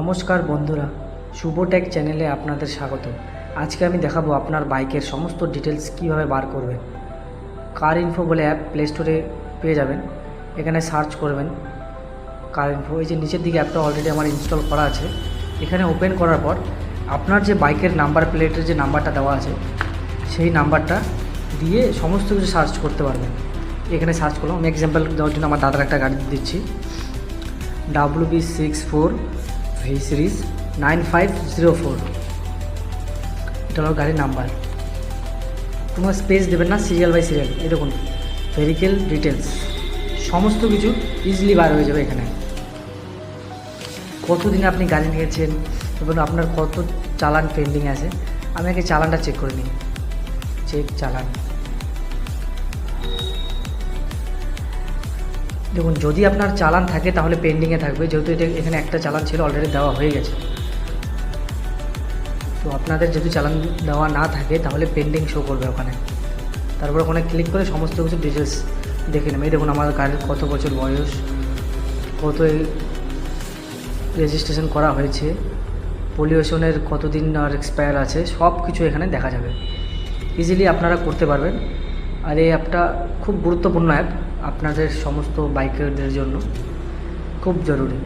নমস্কার বন্ধুরা, শুভটেক চ্যানেলে আপনাদের স্বাগত। আজকে আমি দেখাবো আপনার বাইকের সমস্ত ডিটেলস কিভাবে বার করবেন। কার ইনফো বলে অ্যাপ প্লে স্টোরে পেয়ে যাবেন। এখানে সার্চ করবেন কার ইনফো। এই যে নিচের দিকে অ্যাপটা অলরেডি আমার ইনস্টল করা আছে। এখানে ওপেন করার পর আপনার যে বাইকের নাম্বার প্লেটের যে নাম্বারটা দেওয়া আছে সেই নাম্বারটা দিয়ে সমস্ত কিছু সার্চ করতে পারবেন। এখানে সার্চ করলাম। আমি এক্সাম্পল দেওয়ার জন্য আমার দাদার একটা গাড়ি দিচ্ছি, WB64 V সিরিজ 9504। এটা হলো গাড়ির নাম্বার। কোনো স্পেস দেবেন না, সিরিয়াল বাই সিরিয়াল। এই দেখুন ভেহিকেল ডিটেলস, সমস্ত কিছু ইজিলি বার হয়ে যাবে এখানে। কতদিনে আপনি গাড়ি নিয়েছেন এবং আপনার কত চালান পেন্ডিং আছে। আমি আগে চালানটা চেক করে নিই। চেক চালান। দেখুন, যদি আপনার চালান থাকে তাহলে পেন্ডিংয়ে থাকবে, যেহেতু এটা এখানে একটা চালান ছিল অলরেডি দেওয়া হয়ে গেছে। তো আপনাদের যদি চালান দেওয়া না থাকে তাহলে পেন্ডিং শো করবে ওখানে। তারপর ওখানে ক্লিক করে সমস্ত কিছু ডিটেলস দেখে নেবে। এই দেখুন আমার গাড়ির কত বছর বয়স, কত রেজিস্ট্রেশন করা হয়েছে, পলিউশনের কতদিন আর এক্সপায়ার আছে, সব কিছু এখানে দেখা যাবে। ইজিলি আপনারা করতে পারবেন। আর এই অ্যাপটা খুব গুরুত্বপূর্ণ অ্যাপ আপনাদের সমস্ত বাইকারদের জন্য, খুব জরুরি।